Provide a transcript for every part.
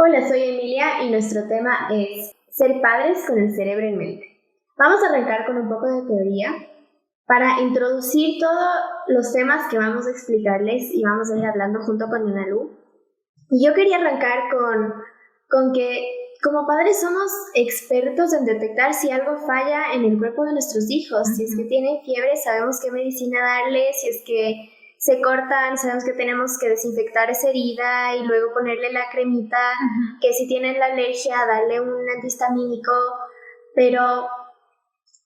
Hola, soy Emilia y nuestro tema es ser padres con el cerebro en mente. Vamos a arrancar con un poco de teoría para introducir todos los temas que vamos a explicarles y vamos a ir hablando junto con Yunalu. Y yo quería arrancar con que como padres somos expertos en detectar si algo falla en el cuerpo de nuestros hijos. Si es que tienen fiebre, sabemos qué medicina darles. Si es que se cortan, sabemos que tenemos que desinfectar esa herida y luego ponerle la cremita. Que si tienen la alergia, darle un antihistamínico. Pero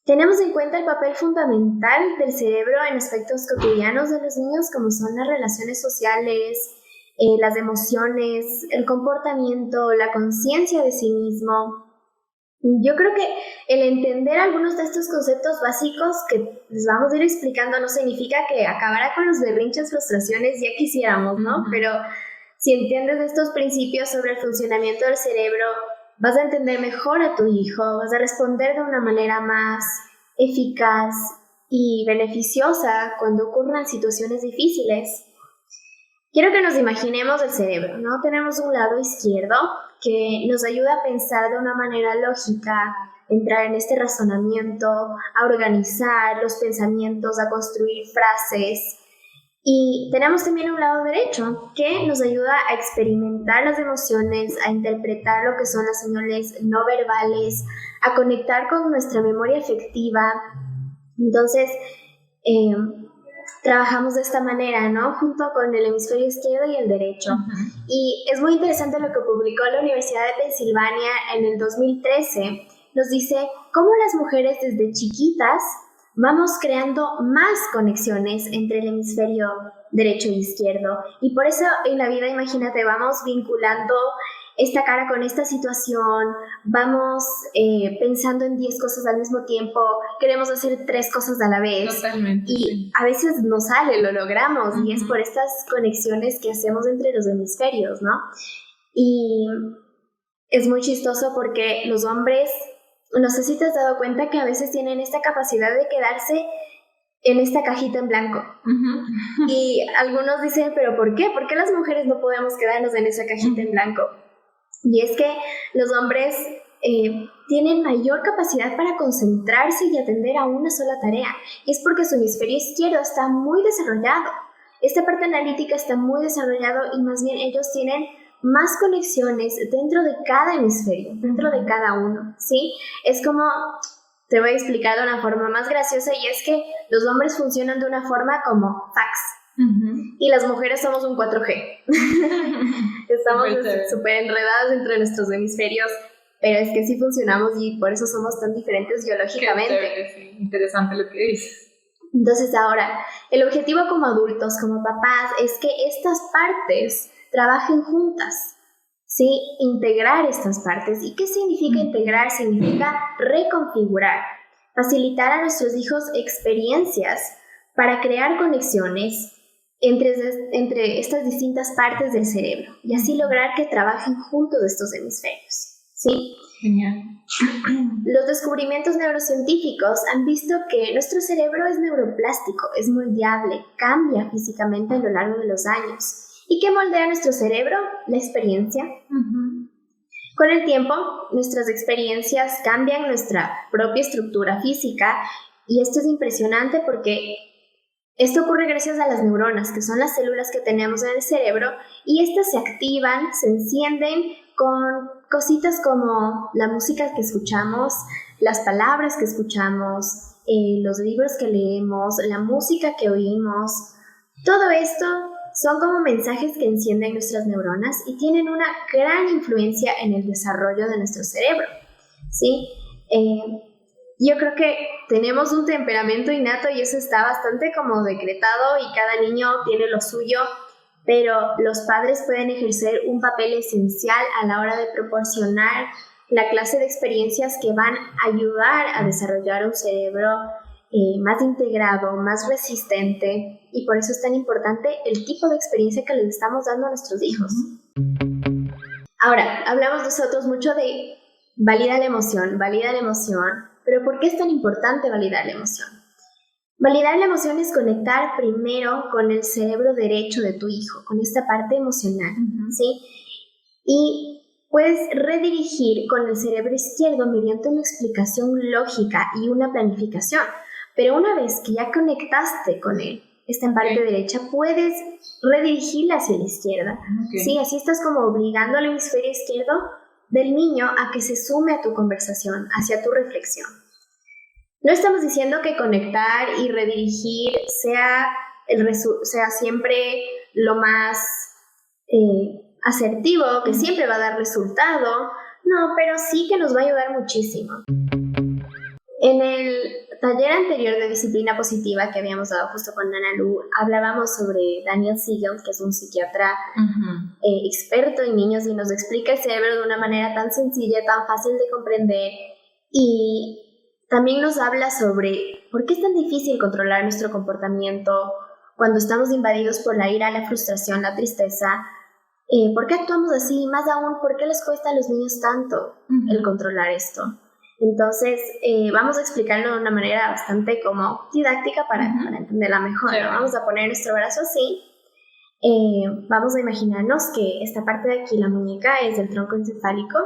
tenemos en cuenta el papel fundamental del cerebro en aspectos cotidianos de los niños, como son las relaciones sociales, las emociones, el comportamiento, la conciencia de sí mismo. Yo creo que el entender algunos de estos conceptos básicos que les vamos a ir explicando no significa que acabara con los berrinches, frustraciones, ya quisiéramos, ¿no? Pero si entiendes estos principios sobre el funcionamiento del cerebro, vas a entender mejor a tu hijo, vas a responder de una manera más eficaz y beneficiosa cuando ocurran situaciones difíciles. Quiero que nos imaginemos el cerebro, ¿no? Tenemos un lado izquierdo que nos ayuda a pensar de una manera lógica, entrar en este razonamiento, a organizar los pensamientos, a construir frases. Y tenemos también un lado derecho que nos ayuda a experimentar las emociones, a interpretar lo que son las señales no verbales, a conectar con nuestra memoria afectiva. Entonces, trabajamos de esta manera, ¿no? Junto con el hemisferio izquierdo y el derecho. Y es muy interesante lo que publicó la Universidad de Pensilvania en el 2013. Nos dice cómo las mujeres desde chiquitas vamos creando más conexiones entre el hemisferio derecho e izquierdo. Y por eso en la vida, imagínate, vamos vinculando esta cara con esta situación, vamos pensando en 10 cosas al mismo tiempo, queremos hacer 3 cosas a la vez. Totalmente, y sí. A veces no sale, lo logramos, y es por estas conexiones que hacemos entre los hemisferios, ¿no? Y es muy chistoso porque los hombres, no sé si te has dado cuenta que a veces tienen esta capacidad de quedarse en esta cajita en blanco. Y algunos dicen, ¿pero por qué? ¿Por qué las mujeres no podemos quedarnos en esa cajita en blanco? Y es que los hombres tienen mayor capacidad para concentrarse y atender a una sola tarea. Y es porque su hemisferio izquierdo está muy desarrollado. Esta parte analítica está muy desarrollado y más bien ellos tienen más conexiones dentro de cada hemisferio, dentro de cada uno, ¿sí? Es como, te voy a explicar de una forma más graciosa, y es que los hombres funcionan de una forma como fax. Y las mujeres somos un 4G. Estamos súper enredadas entre nuestros hemisferios, pero es que sí funcionamos y por eso somos tan diferentes biológicamente. Qué chévere, sí. Interesante lo que dices. Entonces ahora, el objetivo como adultos, como papás, es que estas partes trabajen juntas, ¿sí? Integrar estas partes. ¿Y qué significa integrar? Significa reconfigurar, facilitar a nuestros hijos experiencias para crear conexiones entre estas distintas partes del cerebro y así lograr que trabajen juntos estos hemisferios, ¿sí? Genial. Los descubrimientos neurocientíficos han visto que nuestro cerebro es neuroplástico, es moldeable, cambia físicamente a lo largo de los años. ¿Y qué moldea nuestro cerebro? La experiencia. Con el tiempo, nuestras experiencias cambian nuestra propia estructura física, y esto es impresionante porque esto ocurre gracias a las neuronas, que son las células que tenemos en el cerebro, y estas se activan, se encienden con cositas como la música que escuchamos, las palabras que escuchamos, los libros que leemos, la música que oímos. Todo esto son como mensajes que encienden nuestras neuronas y tienen una gran influencia en el desarrollo de nuestro cerebro, ¿sí? Yo creo que tenemos un temperamento innato y eso está bastante como decretado y cada niño tiene lo suyo, pero los padres pueden ejercer un papel esencial a la hora de proporcionar la clase de experiencias que van a ayudar a desarrollar un cerebro más integrado, más resistente, y por eso es tan importante el tipo de experiencia que les estamos dando a nuestros hijos. Ahora, hablamos nosotros mucho de valida la emoción, pero ¿por qué es tan importante validar la emoción? Validar la emoción es conectar primero con el cerebro derecho de tu hijo, con esta parte emocional, ¿sí? Y puedes redirigir con el cerebro izquierdo mediante una explicación lógica y una planificación. Pero una vez que ya conectaste con él, está en parte derecha, puedes redirigirla hacia la izquierda. Sí, así estás como obligando al hemisferio izquierdo del niño a que se sume a tu conversación, hacia tu reflexión. No estamos diciendo que conectar y redirigir sea siempre lo más asertivo, que siempre va a dar resultado. No, pero sí que nos va a ayudar muchísimo. En el taller anterior de disciplina positiva que habíamos dado justo con Ana Lu, hablábamos sobre Daniel Siegel, que es un psiquiatra experto en niños, y nos explica el cerebro de una manera tan sencilla, tan fácil de comprender, y también nos habla sobre por qué es tan difícil controlar nuestro comportamiento cuando estamos invadidos por la ira, la frustración, la tristeza. ¿Por qué actuamos así? Más aún, ¿por qué les cuesta a los niños tanto el controlar esto? Entonces, vamos a explicarlo de una manera bastante como didáctica para entenderla mejor. ¿No? Vamos a poner nuestro brazo así. Vamos a imaginarnos que esta parte de aquí, la muñeca, es el tronco encefálico.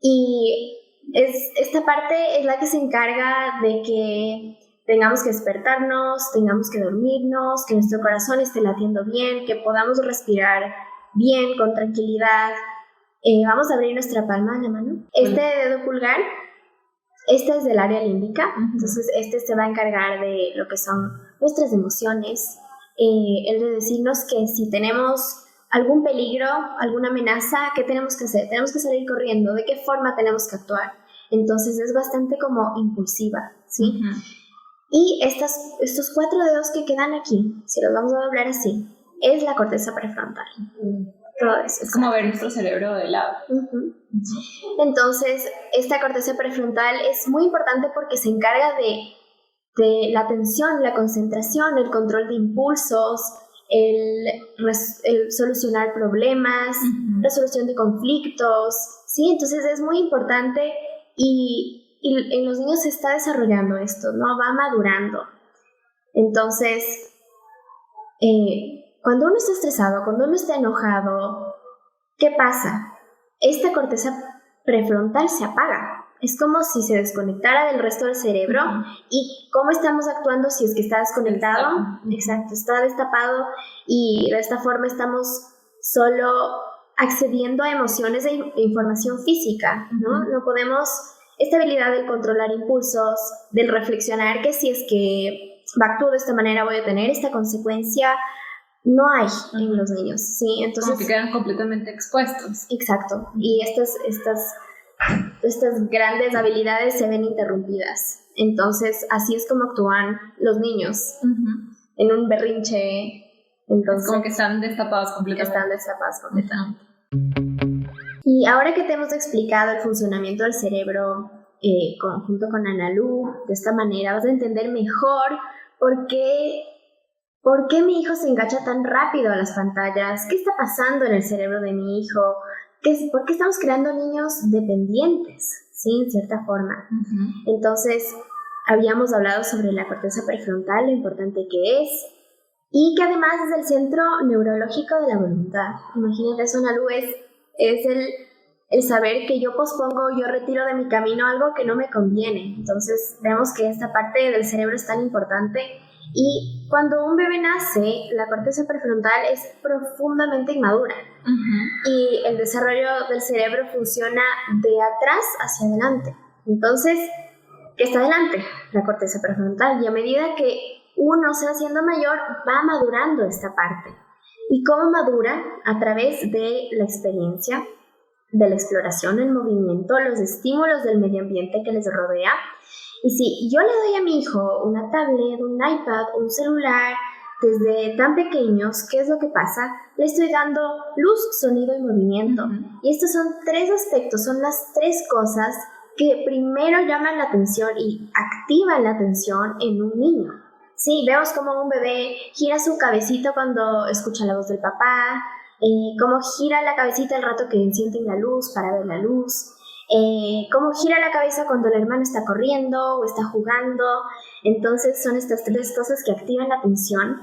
Y esta parte es la que se encarga de que tengamos que despertarnos, tengamos que dormirnos, que nuestro corazón esté latiendo bien, que podamos respirar bien, con tranquilidad. Vamos a abrir nuestra palma de la mano. Este dedo pulgar, este es del área límbica, entonces este se va a encargar de lo que son nuestras emociones, el de decirnos que si tenemos algún peligro, alguna amenaza, ¿qué tenemos que hacer? Tenemos que salir corriendo, ¿de qué forma tenemos que actuar? Entonces es bastante como impulsiva, ¿sí? Y estos 4 dedos que quedan aquí, si los vamos a doblar así, es la corteza prefrontal. Todo eso. Es como ver nuestro cerebro de lado. Entonces, esta corteza prefrontal es muy importante porque se encarga de la atención, la concentración, el control de impulsos, el solucionar problemas, resolución de conflictos, ¿sí? Entonces es muy importante y en los niños se está desarrollando esto, ¿no? Va madurando. Entonces, cuando uno está estresado, cuando uno está enojado, ¿qué pasa? Esta corteza prefrontal se apaga. Es como si se desconectara del resto del cerebro. ¿Y cómo estamos actuando si es que está desconectado? Exacto, está destapado, y de esta forma estamos solo accediendo a emociones e información física, ¿no? No podemos, esta habilidad de controlar impulsos, del reflexionar que si es que actúo de esta manera voy a tener esta consecuencia, no hay en los niños, ¿sí? Entonces, como que quedan completamente expuestos. Exacto, y estas grandes habilidades se ven interrumpidas. Entonces, así es como actúan los niños en un berrinche. Entonces, como que están destapados completamente. Y ahora que te hemos explicado el funcionamiento del cerebro junto con Ana Lu, de esta manera vas a entender mejor por qué mi hijo se engancha tan rápido a las pantallas, qué está pasando en el cerebro de mi hijo, por qué estamos creando niños dependientes, ¿sí? En cierta forma. Entonces, habíamos hablado sobre la corteza prefrontal, lo importante que es, y que además es el centro neurológico de la voluntad. Imagínate eso, Ana Lu, es el saber que yo pospongo, yo retiro de mi camino algo que no me conviene. Entonces, vemos que esta parte del cerebro es tan importante. Y cuando un bebé nace, la corteza prefrontal es profundamente inmadura. Y el desarrollo del cerebro funciona de atrás hacia adelante. Entonces, ¿qué está adelante? La corteza prefrontal. Y a medida que uno se va haciendo mayor, va madurando esta parte. ¿Y cómo madura? A través de la experiencia, de la exploración, el movimiento, los estímulos del medio ambiente que les rodea. Y si yo le doy a mi hijo una tablet, un iPad, un celular, desde tan pequeños, ¿qué es lo que pasa? Le estoy dando luz, sonido y movimiento. Y estos son 3 aspectos, son las 3 cosas que primero llaman la atención y activan la atención en un niño. Sí, vemos como un bebé gira su cabecita cuando escucha la voz del papá, cómo gira la cabecita el rato que encienden la luz para ver la luz, cómo gira la cabeza cuando el hermano está corriendo o está jugando. Entonces son estas 3 cosas que activan la atención.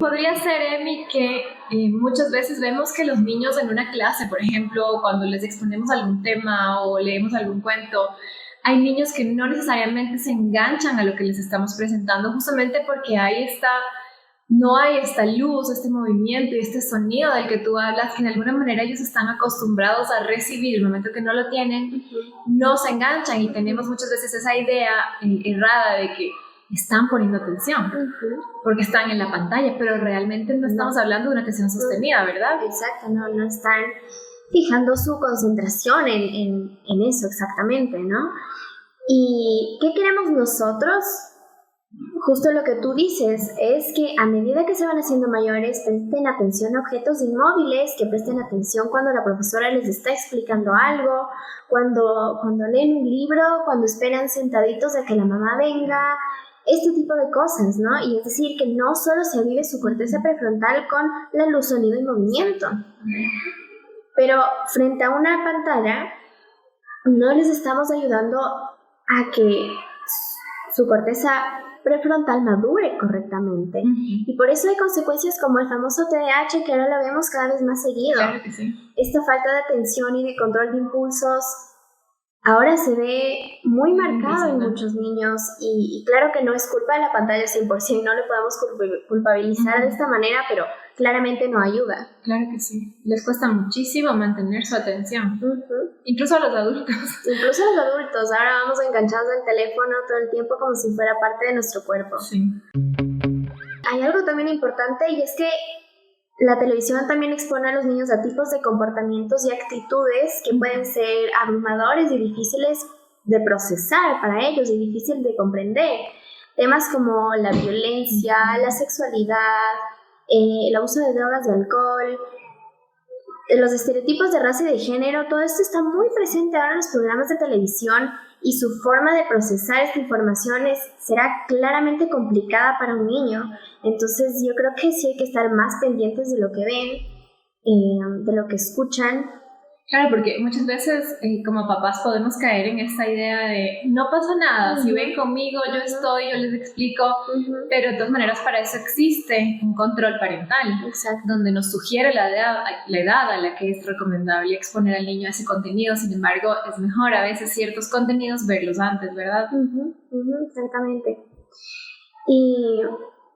Podría ser, Emi, que muchas veces vemos que los niños en una clase, por ejemplo, cuando les exponemos algún tema o leemos algún cuento, hay niños que no necesariamente se enganchan a lo que les estamos presentando, justamente porque no hay esta luz, este movimiento y este sonido del que tú hablas, que de alguna manera ellos están acostumbrados a recibir. El momento que no lo tienen, no se enganchan, y tenemos muchas veces esa idea errada de que están poniendo atención porque están en la pantalla, pero realmente no estamos hablando de una atención sostenida, ¿verdad? Exacto, no están fijando su concentración en eso exactamente, ¿no? ¿Y qué queremos nosotros? Justo lo que tú dices es que a medida que se van haciendo mayores, presten atención a objetos inmóviles, que presten atención cuando la profesora les está explicando algo, cuando leen un libro, cuando esperan sentaditos a que la mamá venga, este tipo de cosas, ¿no? Y es decir, que no solo se vive su corteza prefrontal con la luz, sonido y movimiento, pero frente a una pantalla no les estamos ayudando a que su corteza prefrontal madure correctamente. Y por eso hay consecuencias como el famoso TDAH, que ahora lo vemos cada vez más seguido. Claro que sí. Esta falta de atención y de control de impulsos ahora se ve muy marcado en muchos niños, y claro que no es culpa de la pantalla 100%, no le podemos culpabilizar de esta manera, pero claramente no ayuda. Claro que sí. Les cuesta muchísimo mantener su atención. Incluso a los adultos. Incluso a los adultos. Ahora vamos enganchados al teléfono todo el tiempo como si fuera parte de nuestro cuerpo. Sí. Hay algo también importante, y es que la televisión también expone a los niños a tipos de comportamientos y actitudes que pueden ser abrumadores y difíciles de procesar para ellos y difíciles de comprender. Temas como la violencia, la sexualidad, el abuso de drogas y alcohol, los estereotipos de raza y de género, todo esto está muy presente ahora en los programas de televisión, y su forma de procesar esta información será claramente complicada para un niño. Entonces yo creo que sí hay que estar más pendientes de lo que ven, de lo que escuchan. Claro, porque muchas veces como papás podemos caer en esta idea de no pasa nada, si ven conmigo, yo les explico, pero de todas maneras para eso existe un control parental. Exacto. Donde nos sugiere la edad a la que es recomendable exponer al niño a ese contenido. Sin embargo, es mejor a veces ciertos contenidos verlos antes, ¿verdad? Exactamente. Y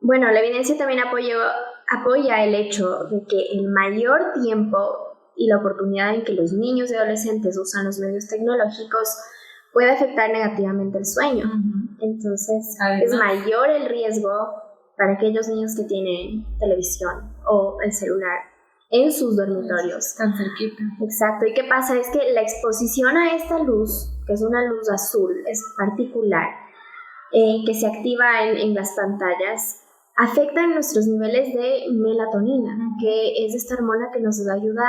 bueno, la evidencia también apoya el hecho de que el mayor tiempo y la oportunidad en que los niños y adolescentes usan los medios tecnológicos puede afectar negativamente el sueño. Entonces, es mayor el riesgo para aquellos niños que tienen televisión o el celular en sus dormitorios. Tan cerquita. Exacto. ¿Y qué pasa? Es que la exposición a esta luz, que es una luz azul, es particular, que se activa en las pantallas, afecta nuestros niveles de melatonina, que es esta hormona que nos ayuda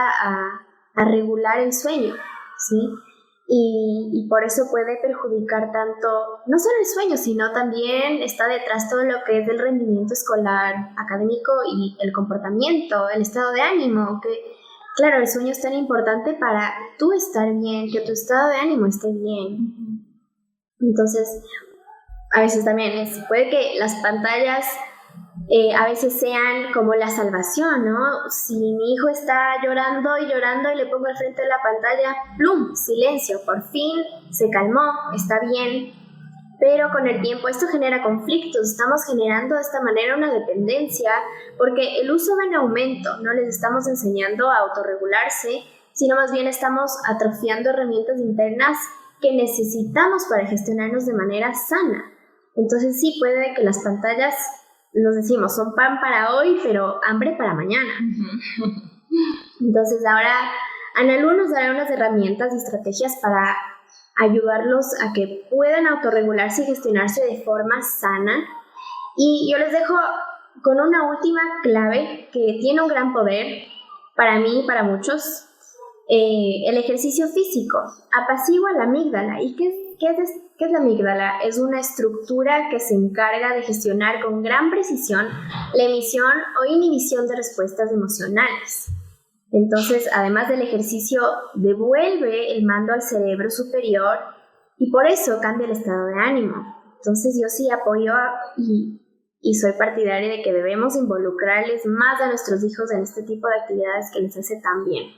a regular el sueño, ¿sí? Y por eso puede perjudicar tanto, no solo el sueño, sino también está detrás todo lo que es el rendimiento escolar, académico y el comportamiento, el estado de ánimo, que claro, el sueño es tan importante para tú estar bien, que tu estado de ánimo esté bien. Entonces, a veces también puede que las pantallas a veces sean como la salvación, ¿no? Si mi hijo está llorando y le pongo al frente de la pantalla, ¡plum!, silencio, por fin se calmó, está bien. Pero con el tiempo esto genera conflictos, estamos generando de esta manera una dependencia, porque el uso va en aumento, no les estamos enseñando a autorregularse, sino más bien estamos atrofiando herramientas internas que necesitamos para gestionarnos de manera sana. Entonces sí, puede que las pantallas, nos decimos, son pan para hoy, pero hambre para mañana. Entonces ahora Analu nos dará unas herramientas y estrategias para ayudarlos a que puedan autorregularse y gestionarse de forma sana. Y yo les dejo con una última clave que tiene un gran poder para mí y para muchos. El ejercicio físico apacigua la amígdala. ¿Y qué es la amígdala? Es una estructura que se encarga de gestionar con gran precisión la emisión o inhibición de respuestas emocionales. Entonces, además del ejercicio, devuelve el mando al cerebro superior y por eso cambia el estado de ánimo. Entonces, yo sí apoyo y y soy partidaria de que debemos involucrarles más a nuestros hijos en este tipo de actividades que les hace tan bien.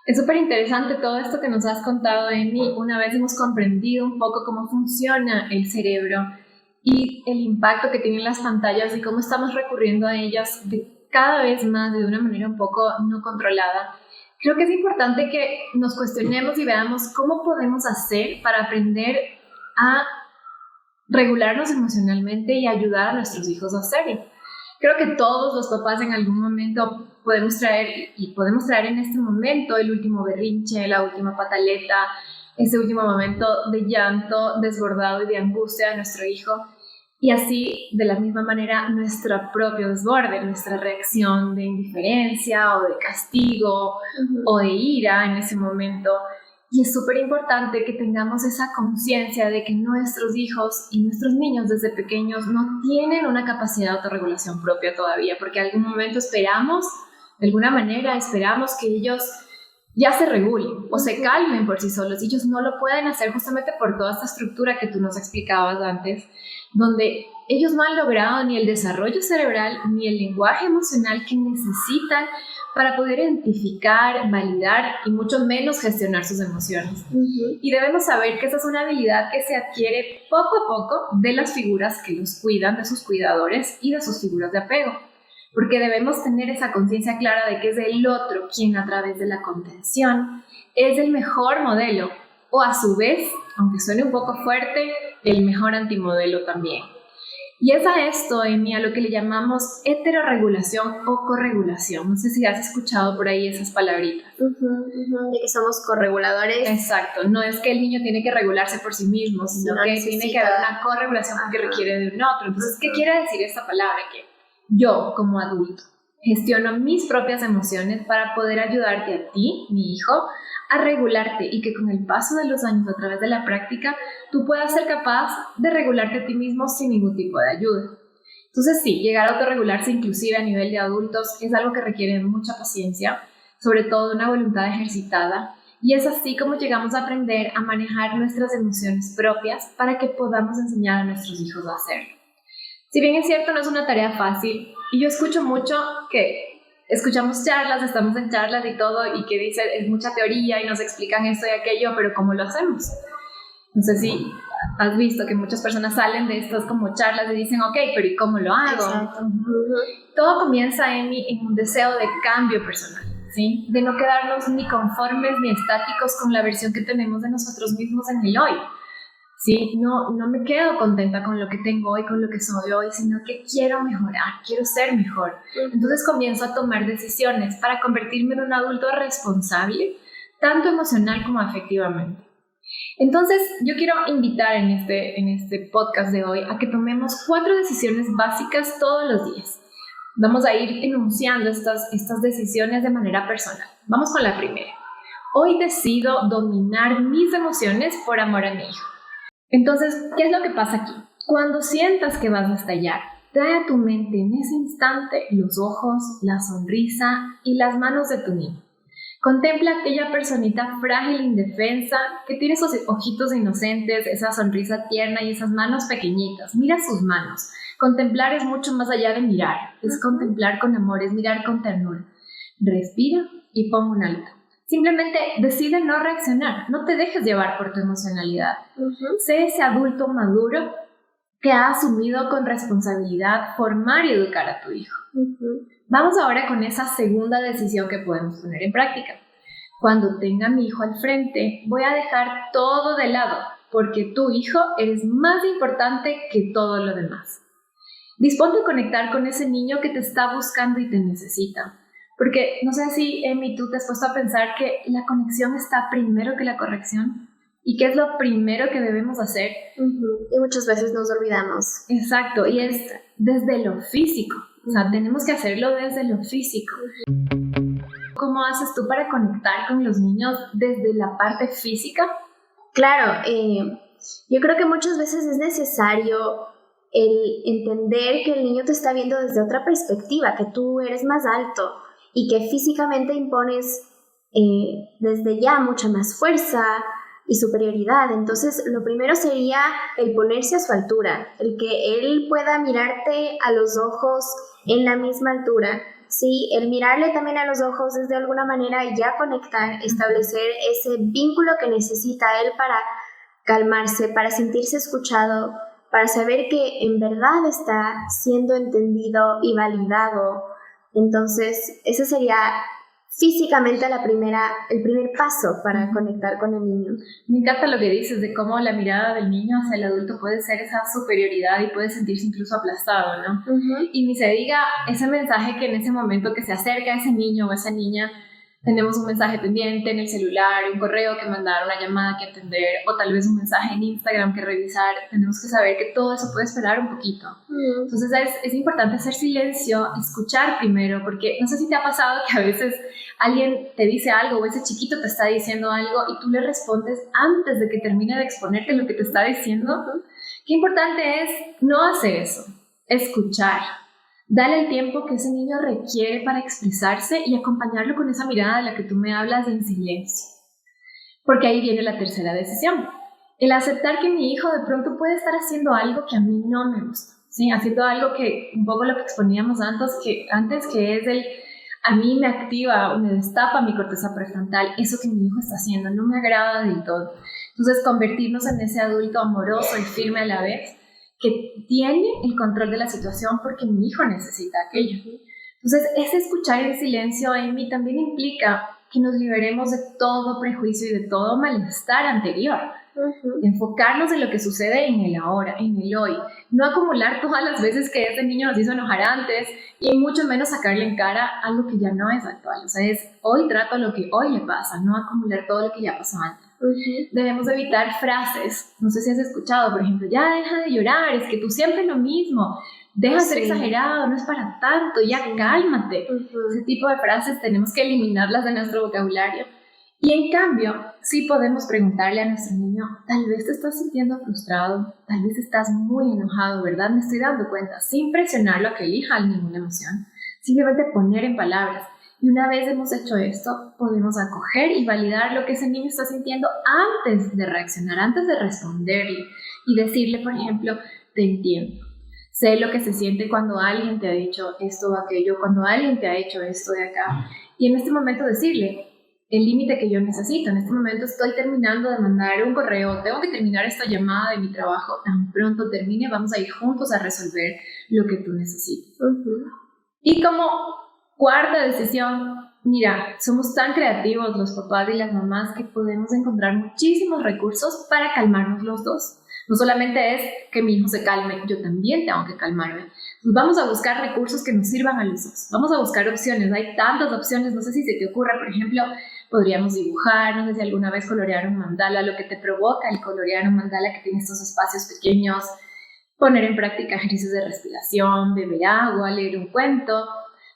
Es súper interesante todo esto que nos has contado, Emi. Una vez hemos comprendido un poco cómo funciona el cerebro y el impacto que tienen las pantallas y cómo estamos recurriendo a ellas cada vez más de una manera un poco no controlada. Creo que es importante que nos cuestionemos y veamos cómo podemos hacer para aprender a regularnos emocionalmente y ayudar a nuestros hijos a hacerlo. Creo que todos los papás en algún momento podemos traer en este momento el último berrinche, la última pataleta, ese último momento de llanto desbordado y de angustia de nuestro hijo. Y así, de la misma manera, nuestro propio desborde, nuestra reacción de indiferencia o de castigo o de ira en ese momento. Y es súper importante que tengamos esa conciencia de que nuestros hijos y nuestros niños desde pequeños no tienen una capacidad de autorregulación propia todavía, porque en algún momento de alguna manera esperamos que ellos ya se regulen o se calmen por sí solos. Ellos no lo pueden hacer justamente por toda esta estructura que tú nos explicabas antes, donde ellos no han logrado ni el desarrollo cerebral ni el lenguaje emocional que necesitan para poder identificar, validar y mucho menos gestionar sus emociones. Y debemos saber que esa es una habilidad que se adquiere poco a poco de las figuras que los cuidan, de sus cuidadores y de sus figuras de apego. Porque debemos tener esa conciencia clara de que es el otro quien a través de la contención es el mejor modelo o a su vez, aunque suene un poco fuerte, el mejor antimodelo también. Y es a esto, Emi, a lo que le llamamos heterorregulación o corregulación. No sé si has escuchado por ahí esas palabritas. De que somos correguladores. Exacto, no es que el niño tiene que regularse por sí mismo, sino que tiene que haber una corregulación que requiere de un otro. Entonces, ¿qué quiere decir esta palabra? Que yo, como adulto, gestiono mis propias emociones para poder ayudarte a ti, mi hijo, a regularte y que con el paso de los años a través de la práctica tú puedas ser capaz de regularte a ti mismo sin ningún tipo de ayuda. Entonces sí, llegar a autorregularse inclusive a nivel de adultos es algo que requiere mucha paciencia, sobre todo una voluntad ejercitada, y es así como llegamos a aprender a manejar nuestras emociones propias para que podamos enseñar a nuestros hijos a hacerlo. Si bien es cierto, no es una tarea fácil, y yo escucho mucho que escuchamos charlas, estamos en charlas y todo, y que dicen, es mucha teoría y nos explican esto y aquello, pero ¿cómo lo hacemos? No sé si has visto que muchas personas salen de estas como charlas y dicen, ok, pero ¿y cómo lo hago? Exacto. Todo comienza en un deseo de cambio personal, ¿sí? De no quedarnos ni conformes ni estáticos con la versión que tenemos de nosotros mismos en el hoy. Sí, no me quedo contenta con lo que tengo hoy, con lo que soy hoy, sino que quiero mejorar, quiero ser mejor. Entonces comienzo a tomar decisiones para convertirme en un adulto responsable, tanto emocional como afectivamente. Entonces yo quiero invitar en este podcast de hoy a que tomemos 4 decisiones básicas todos los días. Vamos a ir enunciando estas decisiones de manera personal. Vamos con la primera. Hoy decido dominar mis emociones por amor a mi hijo. Entonces, ¿qué es lo que pasa aquí? Cuando sientas que vas a estallar, trae a tu mente en ese instante los ojos, la sonrisa y las manos de tu niño. Contempla aquella personita frágil e indefensa que tiene esos ojitos inocentes, esa sonrisa tierna y esas manos pequeñitas. Mira sus manos. Contemplar es mucho más allá de mirar. Es contemplar con amor, es mirar con ternura. Respira y pon un alto. Simplemente decide no reaccionar, no te dejes llevar por tu emocionalidad. Sé ese adulto maduro que ha asumido con responsabilidad formar y educar a tu hijo. Vamos ahora con esa segunda decisión que podemos poner en práctica. Cuando tenga a mi hijo al frente, voy a dejar todo de lado, porque tu hijo eres más importante que todo lo demás. Disponte a conectar con ese niño que te está buscando y te necesita. Porque no sé si, Emi, tú te has puesto a pensar que la conexión está primero que la corrección. ¿Y qué es lo primero que debemos hacer? Y muchas veces nos olvidamos. Exacto, y es desde lo físico. O sea, tenemos que hacerlo desde lo físico. ¿Cómo haces tú para conectar con los niños desde la parte física? Claro, yo creo que muchas veces es necesario el entender que el niño te está viendo desde otra perspectiva, que tú eres más alto y que físicamente impones desde ya mucha más fuerza, y superioridad. Entonces, lo primero sería el ponerse a su altura, el que él pueda mirarte a los ojos en la misma altura. Sí, el mirarle también a los ojos es de alguna manera ya conectar, establecer ese vínculo que necesita él para calmarse, para sentirse escuchado, para saber que en verdad está siendo entendido y validado. Entonces, ese sería físicamente el primer paso para conectar con el niño. Me encanta lo que dices de cómo la mirada del niño hacia el adulto puede ser esa superioridad y puede sentirse incluso aplastado, ¿no? Y ni se diga ese mensaje que en ese momento que se acerca a ese niño o a esa niña, tenemos un mensaje pendiente en el celular, un correo que mandar, una llamada que atender o tal vez un mensaje en Instagram que revisar. Tenemos que saber que todo eso puede esperar un poquito. Entonces es importante hacer silencio, escuchar primero, porque no sé si te ha pasado que a veces alguien te dice algo o ese chiquito te está diciendo algo y tú le respondes antes de que termine de exponerte lo que te está diciendo. Qué importante es no hacer eso, escuchar. Dale el tiempo que ese niño requiere para expresarse y acompañarlo con esa mirada de la que tú me hablas en silencio. Porque ahí viene la tercera decisión. El aceptar que mi hijo de pronto puede estar haciendo algo que a mí no me gusta. ¿Sí? Haciendo algo que, un poco lo que exponíamos antes que es a mí me activa, me destapa mi corteza prefrontal, eso que mi hijo está haciendo no me agrada del todo. Entonces convertirnos en ese adulto amoroso y firme a la vez, que tiene el control de la situación porque mi hijo necesita aquello. Entonces, ese escuchar en silencio en mí también implica que nos liberemos de todo prejuicio y de todo malestar anterior. Enfocarnos en lo que sucede en el ahora, en el hoy. No acumular todas las veces que ese niño nos hizo enojar antes y mucho menos sacarle en cara algo que ya no es actual. O sea, es hoy trato lo que hoy le pasa, no acumular todo lo que ya pasó antes. Debemos evitar frases, no sé si has escuchado, por ejemplo, ya deja de llorar, es que tú siempre lo mismo, deja de ser exagerado, no es para tanto, ya cálmate. Ese tipo de frases tenemos que eliminarlas de nuestro vocabulario. Y en cambio, sí podemos preguntarle a nuestro niño, tal vez te estás sintiendo frustrado, tal vez estás muy enojado, ¿verdad? Me estoy dando cuenta, sin presionarlo a que elija ninguna emoción, simplemente poner en palabras. Y una vez hemos hecho esto, podemos acoger y validar lo que ese niño está sintiendo antes de reaccionar, antes de responderle y decirle, por ejemplo, te entiendo. Sé lo que se siente cuando alguien te ha dicho esto o aquello, cuando alguien te ha hecho esto de acá. Y en este momento decirle el límite que yo necesito. En este momento estoy terminando de mandar un correo, tengo que terminar esta llamada de mi trabajo. Tan pronto termine, vamos a ir juntos a resolver lo que tú necesitas. Y como cuarta decisión, mira, somos tan creativos los papás y las mamás que podemos encontrar muchísimos recursos para calmarnos los dos. No solamente es que mi hijo se calme, yo también tengo que calmarme. Pues vamos a buscar recursos que nos sirvan a los dos. Vamos a buscar opciones. Hay tantas opciones, no sé si se te ocurra, por ejemplo, podríamos dibujar, no sé si alguna vez colorear un mandala, lo que te provoca el colorear un mandala que tiene estos espacios pequeños, poner en práctica ejercicios de respiración, beber agua, leer un cuento,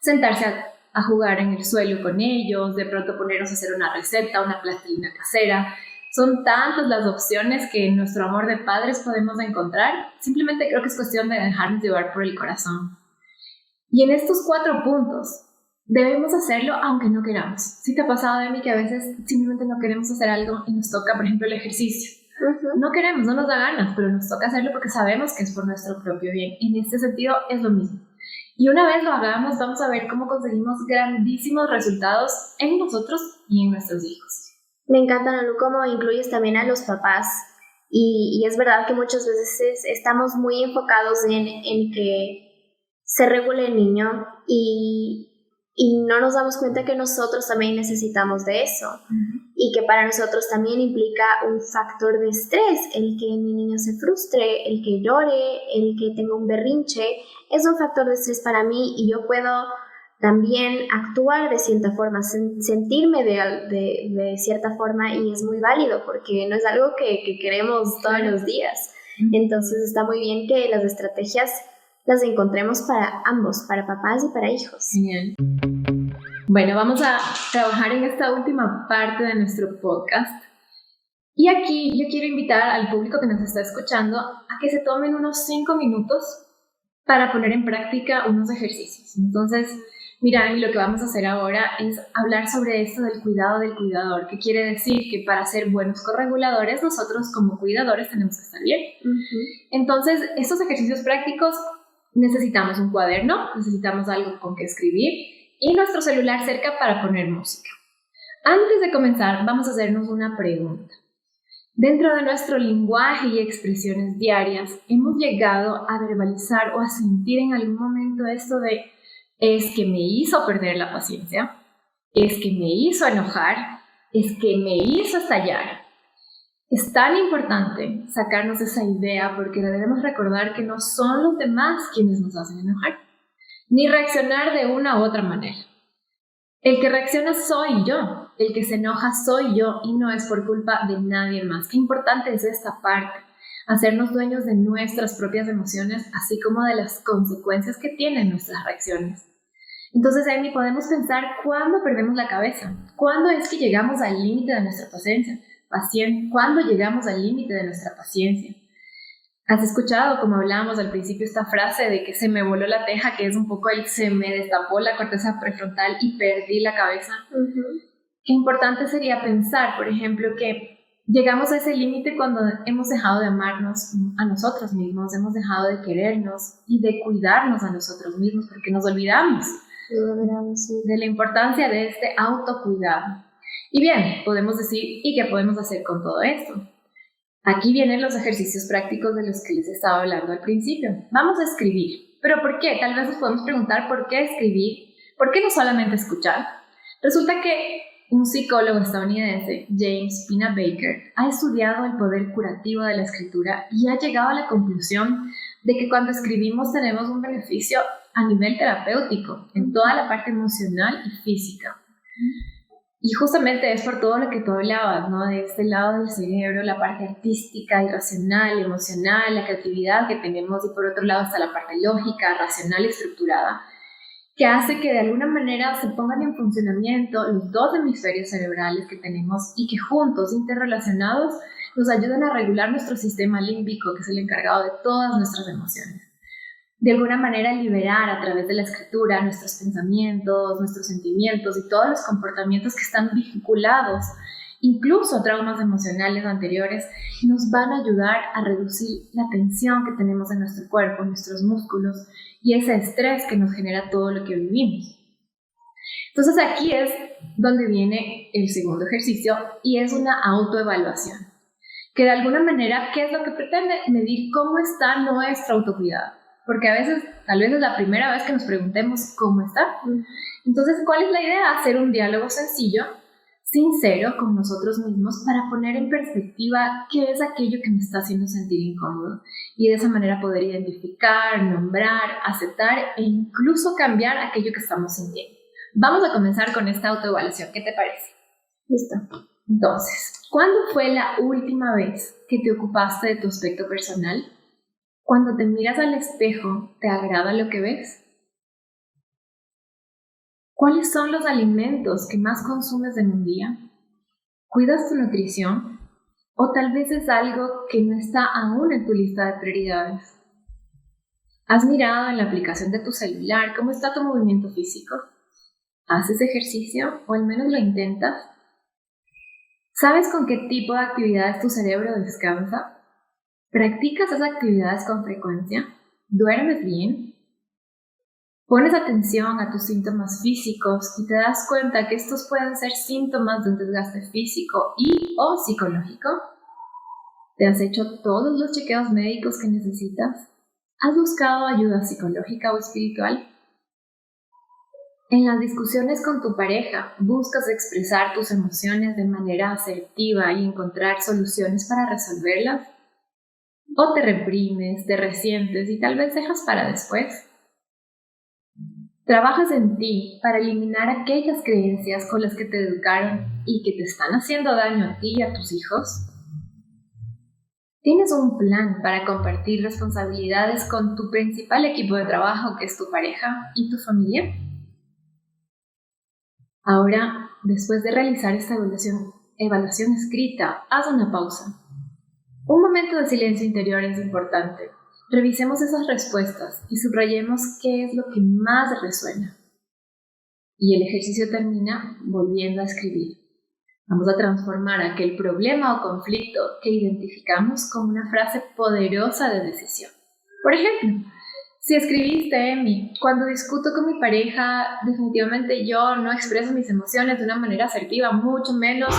sentarse a jugar en el suelo con ellos, de pronto ponernos a hacer una receta, una plastilina casera. Son tantas las opciones que en nuestro amor de padres podemos encontrar. Simplemente creo que es cuestión de dejarnos llevar por el corazón. Y en estos 4 puntos debemos hacerlo aunque no queramos. ¿Sí te ha pasado de mí que a veces simplemente no queremos hacer algo y nos toca, por ejemplo, el ejercicio? No queremos, no nos da ganas, pero nos toca hacerlo porque sabemos que es por nuestro propio bien. En este sentido es lo mismo. Y una vez lo hagamos, vamos a ver cómo conseguimos grandísimos resultados en nosotros y en nuestros hijos. Me encanta, Nalu, cómo incluyes también a los papás. Y es verdad que muchas veces estamos muy enfocados en que se regule el niño y no nos damos cuenta que nosotros también necesitamos de eso. Y que para nosotros también implica un factor de estrés, el que mi niño se frustre, el que llore, el que tenga un berrinche, es un factor de estrés para mí y yo puedo también actuar de cierta forma, sentirme de cierta forma y es muy válido porque no es algo que queremos todos los días. Entonces está muy bien que las estrategias las encontremos para ambos, para papás y para hijos. Genial. Bueno, vamos a trabajar en esta última parte de nuestro podcast. Y aquí yo quiero invitar al público que nos está escuchando a que se tomen unos 5 minutos para poner en práctica unos ejercicios. Entonces, Mira, y lo que vamos a hacer ahora es hablar sobre esto del cuidado del cuidador, que quiere decir que para ser buenos correguladores, nosotros como cuidadores tenemos que estar bien. Entonces, estos ejercicios prácticos necesitamos un cuaderno, necesitamos algo con que escribir y nuestro celular cerca para poner música. Antes de comenzar, vamos a hacernos una pregunta. Dentro de nuestro lenguaje y expresiones diarias, ¿hemos llegado a verbalizar o a sentir en algún momento esto de es que me hizo perder la paciencia, es que me hizo enojar, es que me hizo estallar? Es tan importante sacarnos esa idea porque debemos recordar que no son los demás quienes nos hacen enojar, ni reaccionar de una u otra manera. El que reacciona soy yo, el que se enoja soy yo y no es por culpa de nadie más. Qué importante es esta parte, hacernos dueños de nuestras propias emociones, así como de las consecuencias que tienen nuestras reacciones. Entonces, Amy, podemos pensar cuándo perdemos la cabeza, cuándo es que llegamos al límite de nuestra paciencia, cuándo llegamos al límite de nuestra paciencia. ¿Has escuchado, como hablábamos al principio, esta frase de que se me voló la teja, que es un poco el se me destapó la corteza prefrontal y perdí la cabeza? Qué importante sería pensar, por ejemplo, que llegamos a ese límite cuando hemos dejado de amarnos a nosotros mismos, hemos dejado de querernos y de cuidarnos a nosotros mismos porque nos olvidamos de la importancia de este autocuidado. Y bien, podemos decir, ¿y qué podemos hacer con todo esto? Aquí vienen los ejercicios prácticos de los que les estaba hablando al principio. Vamos a escribir. ¿Pero por qué? Tal vez nos podemos preguntar por qué escribir, por qué no solamente escuchar. Resulta que un psicólogo estadounidense, James Pina Baker, ha estudiado el poder curativo de la escritura y ha llegado a la conclusión de que cuando escribimos tenemos un beneficio a nivel terapéutico en toda la parte emocional y física. Y justamente es por todo lo que tú hablabas, ¿no? De este lado del cerebro, la parte artística, irracional, emocional, la creatividad que tenemos, y por otro lado está la parte lógica, racional y estructurada, que hace que de alguna manera se pongan en funcionamiento los dos hemisferios cerebrales que tenemos y que juntos, interrelacionados, nos ayudan a regular nuestro sistema límbico, que es el encargado de todas nuestras emociones. De alguna manera liberar a través de la escritura nuestros pensamientos, nuestros sentimientos y todos los comportamientos que están vinculados, incluso traumas emocionales anteriores, nos van a ayudar a reducir la tensión que tenemos en nuestro cuerpo, en nuestros músculos y ese estrés que nos genera todo lo que vivimos. Entonces aquí es donde viene el segundo ejercicio y es una autoevaluación, que de alguna manera, ¿qué es lo que pretende? Medir cómo está nuestro autocuidado. Porque a veces, tal vez es la primera vez que nos preguntemos cómo está. Entonces, ¿cuál es la idea? Hacer un diálogo sencillo, sincero con nosotros mismos para poner en perspectiva qué es aquello que me está haciendo sentir incómodo. Y de esa manera poder identificar, nombrar, aceptar e incluso cambiar aquello que estamos sintiendo. Vamos a comenzar con esta autoevaluación. ¿Qué te parece? Listo. Entonces, ¿cuándo fue la última vez que te ocupaste de tu aspecto personal? Cuando te miras al espejo, ¿te agrada lo que ves? ¿Cuáles son los alimentos que más consumes en un día? ¿Cuidas tu nutrición? ¿O tal vez es algo que no está aún en tu lista de prioridades? ¿Has mirado en la aplicación de tu celular cómo está tu movimiento físico? ¿Haces ejercicio o al menos lo intentas? ¿Sabes con qué tipo de actividades tu cerebro descansa? ¿Practicas esas actividades con frecuencia? ¿Duermes bien? ¿Pones atención a tus síntomas físicos y te das cuenta que estos pueden ser síntomas de un desgaste físico y o psicológico? ¿Te has hecho todos los chequeos médicos que necesitas? ¿Has buscado ayuda psicológica o espiritual? En las discusiones con tu pareja, ¿buscas expresar tus emociones de manera asertiva y encontrar soluciones para resolverlas? ¿O te reprimes, te resientes y tal vez dejas para después? ¿Trabajas en ti para eliminar aquellas creencias con las que te educaron y que te están haciendo daño a ti y a tus hijos? ¿Tienes un plan para compartir responsabilidades con tu principal equipo de trabajo, que es tu pareja y tu familia? Ahora, después de realizar esta evaluación escrita, haz una pausa. Un momento de silencio interior es importante. Revisemos esas respuestas y subrayemos qué es lo que más resuena. y el ejercicio termina volviendo a escribir. Vamos a transformar aquel problema o conflicto que identificamos como una frase poderosa de decisión. Por ejemplo, si escribiste, Emi, cuando discuto con mi pareja, definitivamente yo no expreso mis emociones de una manera asertiva, mucho menos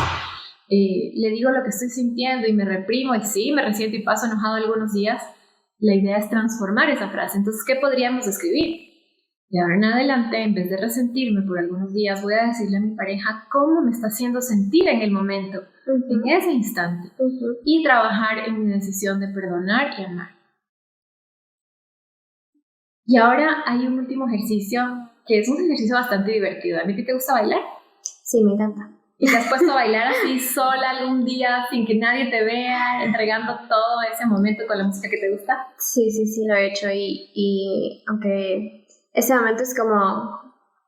le digo lo que estoy sintiendo y me reprimo y sí, me resiento y paso enojado algunos días. La idea es transformar esa frase. Entonces, ¿qué podríamos escribir? De ahora en adelante, en vez de resentirme por algunos días, voy a decirle a mi pareja cómo me está haciendo sentir en el momento, en ese instante, y trabajar en mi decisión de perdonar y amar. Y ahora hay un último ejercicio, que es un ejercicio bastante divertido. ¿A ti te gusta bailar? Sí, me encanta. ¿Y te has puesto a bailar así sola algún día, sin que nadie te vea, entregando todo ese momento con la música que te gusta? Sí, lo he hecho y aunque ese momento es como,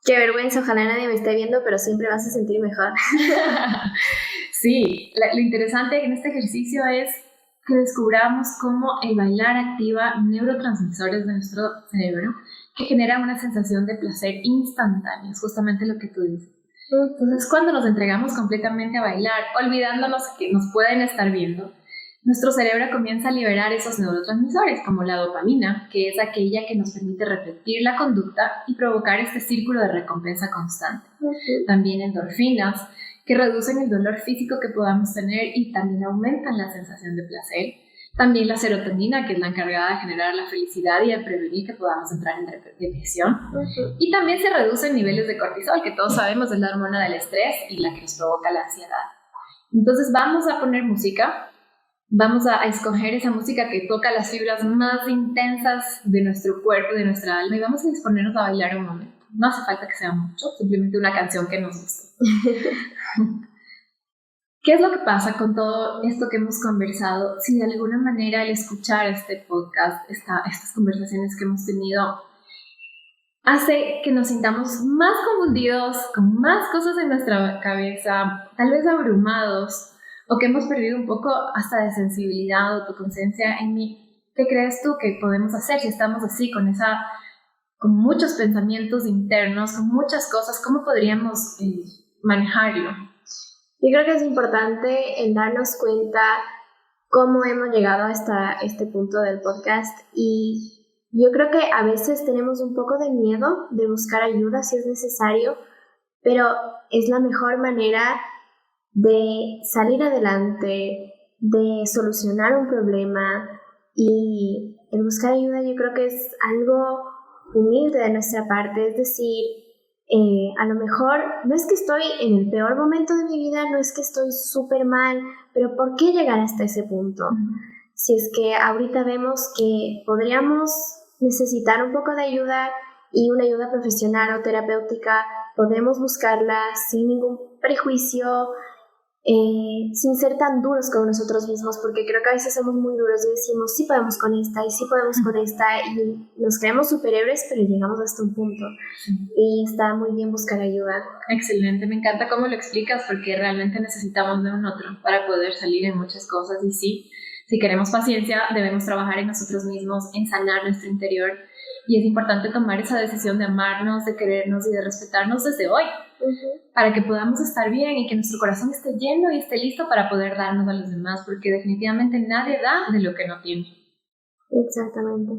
qué vergüenza, ojalá nadie me esté viendo, pero siempre vas a sentir mejor. Sí, lo interesante en este ejercicio es que descubramos cómo el bailar activa neurotransmisores de nuestro cerebro que generan una sensación de placer instantáneo, es justamente lo que tú dices. Entonces, cuando nos entregamos completamente a bailar, olvidándonos que nos pueden estar viendo, nuestro cerebro comienza a liberar esos neurotransmisores, como la dopamina, que es aquella que nos permite repetir la conducta y provocar este círculo de recompensa constante. También endorfinas, que reducen el dolor físico que podamos tener y también aumentan la sensación de placer. También la serotonina, que es la encargada de generar la felicidad y de prevenir que podamos entrar en depresión. Y también se reducen niveles de cortisol, que todos sabemos es la hormona del estrés y la que nos provoca la ansiedad. Entonces vamos a poner música, vamos a escoger esa música que toca las fibras más intensas de nuestro cuerpo y de nuestra alma y vamos a disponernos a bailar un momento. No hace falta que sea mucho, simplemente una canción que nos guste. ¿Qué es lo que pasa con todo esto que hemos conversado? Si de alguna manera al escuchar este podcast, estas conversaciones que hemos tenido, hace que nos sintamos más confundidos, con más cosas en nuestra cabeza, tal vez abrumados, o que hemos perdido un poco hasta de sensibilidad o autoconciencia en mí, ¿qué crees tú que podemos hacer si estamos así, con muchos pensamientos internos, con muchas cosas? ¿Cómo podríamos manejarlo? Yo creo que es importante en darnos cuenta cómo hemos llegado hasta este punto del podcast y yo creo que a veces tenemos un poco de miedo de buscar ayuda si es necesario, pero es la mejor manera de salir adelante, de solucionar un problema y el buscar ayuda yo creo que es algo humilde de nuestra parte, es decir, a lo mejor no es que estoy en el peor momento de mi vida, no es que estoy súper mal, pero ¿por qué llegar hasta ese punto? Si es que ahorita vemos que podríamos necesitar un poco de ayuda y una ayuda profesional o terapéutica, podemos buscarla sin ningún prejuicio, sin ser tan duros con nosotros mismos, porque creo que a veces somos muy duros y decimos sí podemos con esta y sí podemos con esta y nos creemos superhéroes, pero llegamos hasta un punto y está muy bien buscar ayuda. Excelente, me encanta cómo lo explicas porque realmente necesitamos de un otro para poder salir en muchas cosas y sí, si queremos paciencia debemos trabajar en nosotros mismos, en sanar nuestro interior y es importante tomar esa decisión de amarnos, de querernos y de respetarnos desde hoy. Para que podamos estar bien y que nuestro corazón esté lleno y esté listo para poder darnos a los demás, porque definitivamente nadie da de lo que no tiene. Exactamente.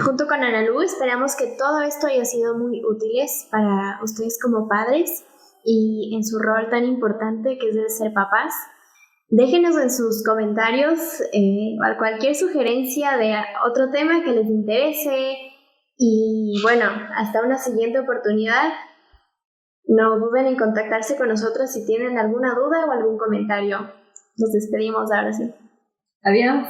Junto con Ana Lu, esperamos que todo esto haya sido muy útiles para ustedes como padres y en su rol tan importante que es el de ser papás. Déjenos en sus comentarios cualquier sugerencia de otro tema que les interese y bueno, hasta una siguiente oportunidad. No duden en contactarse con nosotros si tienen alguna duda o algún comentario. Nos despedimos ahora sí. Adiós.